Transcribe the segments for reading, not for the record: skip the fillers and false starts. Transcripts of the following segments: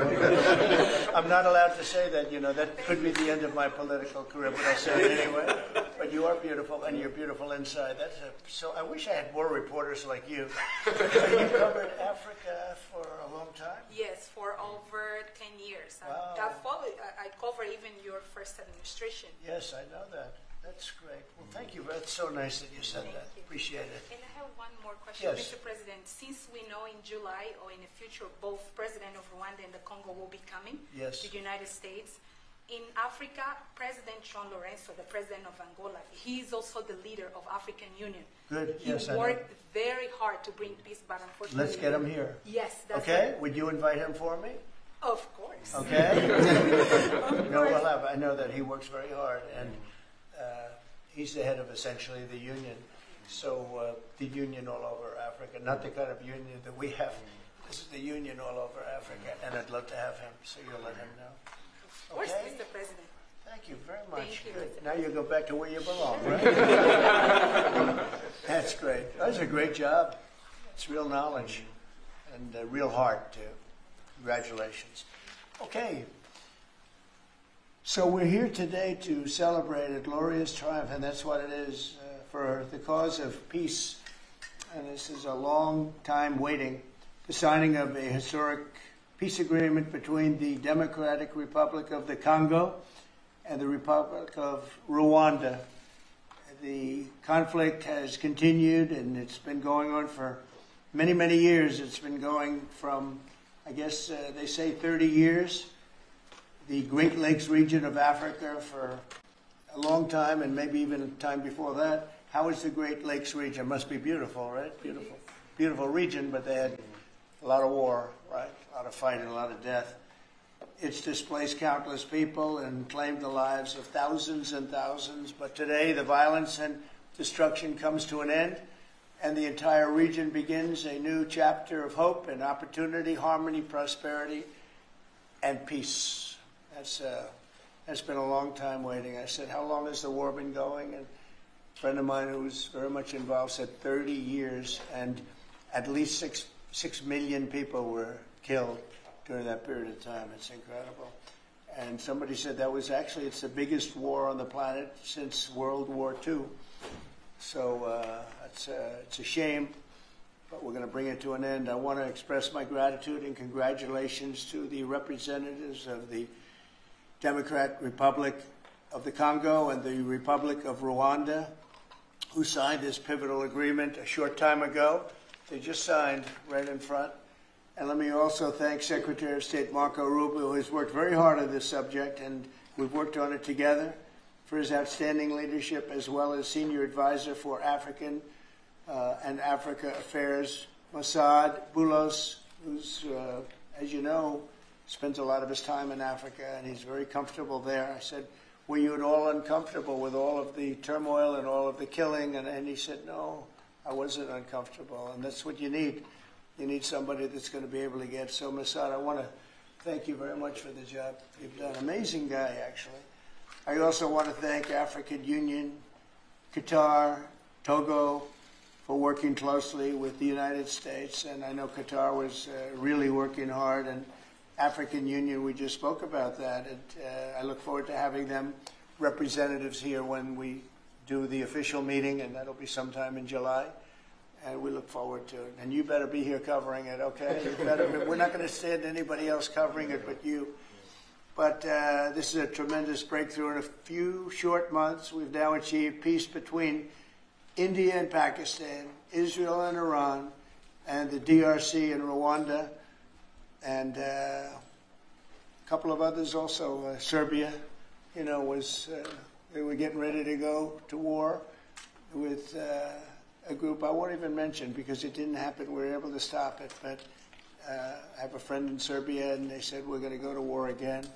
I'm not allowed to say that, that could be the end of my political career, but I'll say it anyway. But you are beautiful, and you're beautiful inside. So I wish I had more reporters like you. You covered Africa for a long time? Yes, for over 10 years. Wow. I covered even your first administration. Yes, I know that. That's great. Well, thank you. That's so nice that you said that. Appreciate it. And I have one more question, Yes. Mr. President. Since we know in July or in the future, both President of Rwanda and the Congo will be coming Yes. to the United States. In Africa, President John Lorenzo, the president of Angola, he is also the leader of African Union. Good. He Yes, I know. worked very hard to bring peace, but unfortunately... Let's get him here. Yes, that's Okay? right. Would you invite him for me? Of course. Okay? Of No, course. we'll have. I know that he works very hard, and he's the head of essentially the union. So the union all over Africa, not the kind of union that we have. This is the union all over Africa, and I'd love to have him. So you'll let him know. Of course, Okay? Mr. President. Thank you very much. Thank you, Good. Mr. Now you go back to where you belong, right? That's great. That's a great job. It's real knowledge and real heart, too. Congratulations. Okay. So we're here today to celebrate a glorious triumph, and that's what it is, for the cause of peace. And this is a long time waiting. The signing of a historic peace agreement between the Democratic Republic of the Congo and the Republic of Rwanda. The conflict has continued, and it's been going on for many, many years. It's been going from, I guess they say 30 years. The Great Lakes region of Africa for a long time, and maybe even a time before that. How is the Great Lakes region? Must be beautiful, right? Beautiful. Beautiful region, but they had a lot of war, right? A lot of fighting, a lot of death. It's displaced countless people and claimed the lives of thousands and thousands. But today, the violence and destruction comes to an end, and the entire region begins a new chapter of hope and opportunity, harmony, prosperity, and peace. That's been a long time waiting. I said, how long has the war been going? And a friend of mine who was very much involved said 30 years, and at least 6 million people were killed during that period of time. It's incredible. And somebody said that was actually, it's the biggest war on the planet since World War II. So it's a shame, but we're going to bring it to an end. I want to express my gratitude and congratulations to the representatives of the Democratic Republic of the Congo and the Republic of Rwanda, who signed this pivotal agreement a short time ago. They just signed right in front. And let me also thank Secretary of State Marco Rubio, who has worked very hard on this subject, and we've worked on it together, for his outstanding leadership, as well as Senior Advisor for African and Africa Affairs, Mossad Boulos, who's, as you know, spends a lot of his time in Africa, and he's very comfortable there. I said, were you at all uncomfortable with all of the turmoil and all of the killing? And he said, no, I wasn't uncomfortable. And that's what you need. You need somebody that's going to be able to get. So, Mossad, I want to thank you very much for the job you've done. Amazing guy, actually. I also want to thank African Union, Qatar, Togo, for working closely with the United States. And I know Qatar was really working hard, and African Union, we just spoke about that. And, I look forward to having them representatives here when we do the official meeting, and that'll be sometime in July. And we look forward to it. And you better be here covering it, okay? You better, we're not going to stand anybody else covering it but you. But this is a tremendous breakthrough. In a few short months, we've now achieved peace between India and Pakistan, Israel and Iran, and the DRC and Rwanda, and a couple of others also. Serbia, you know, was they were getting ready to go to war with a group I won't even mention because it didn't happen. We were able to stop it, but I have a friend in Serbia, and they said we're going to go to war again.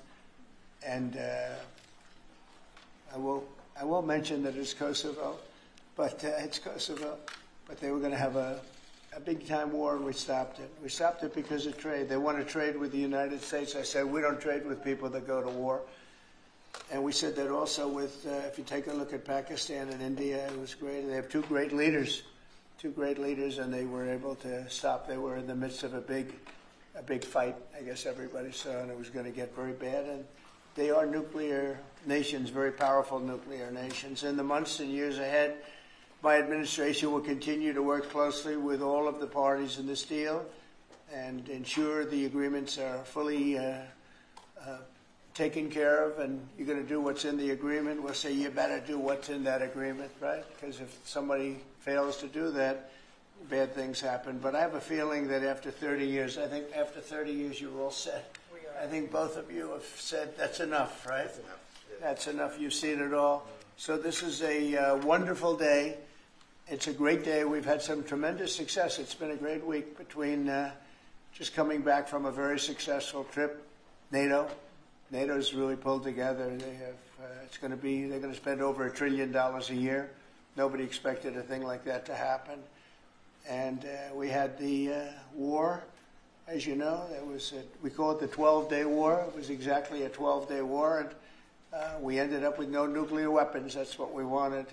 And I won't mention that it's Kosovo, but it's Kosovo. But they were going to have a big time war, and we stopped it. We stopped it because of trade. They want to trade with the United States. I said we don't trade with people that go to war. And we said that also with, if you take a look at Pakistan and India, it was great. They have two great leaders, and they were able to stop. They were in the midst of a big a big fight, I guess everybody saw, and it was going to get very bad. And they are nuclear nations, very powerful nuclear nations. In the months and years ahead, my administration will continue to work closely with all of the parties in this deal and ensure the agreements are fully taken care of, and you're going to do what's in the agreement. We'll say you better do what's in that agreement, right? Because if somebody fails to do that, bad things happen. But I have a feeling that after 30 years, I think after 30 years you're all set. I think both of you have said that's enough, right? That's enough. Yeah. That's enough. You've seen it all. So this is a wonderful day. It's a great day. We've had some tremendous success. It's been a great week between just coming back from a very successful trip. NATO's really pulled together. They have. They're going to spend over $1 trillion a year. Nobody expected a thing like that to happen. And we had the war, as you know. We call it the 12-day war. It was exactly a 12-day war, and we ended up with no nuclear weapons. That's what we wanted.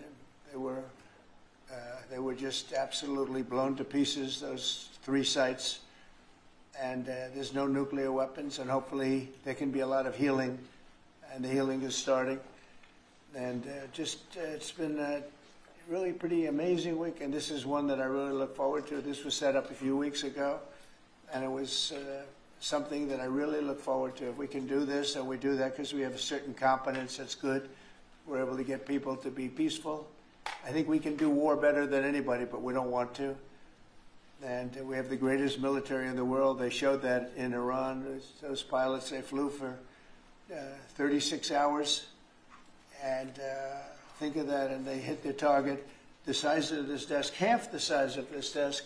They were just absolutely blown to pieces, those 3 sites. And there's no nuclear weapons, and hopefully there can be a lot of healing, and the healing is starting. And it's been a really pretty amazing week, and this is one that I really look forward to. This was set up a few weeks ago, and it was something that I really look forward to. If we can do this, and we do that because we have a certain competence that's good, we're able to get people to be peaceful. I think we can do war better than anybody, but we don't want to. And we have the greatest military in the world. They showed that in Iran. Those pilots, they flew for 36 hours. And think of that, and they hit their target the size of this desk, half the size of this desk,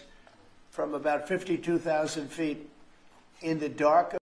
from about 52,000 feet in the dark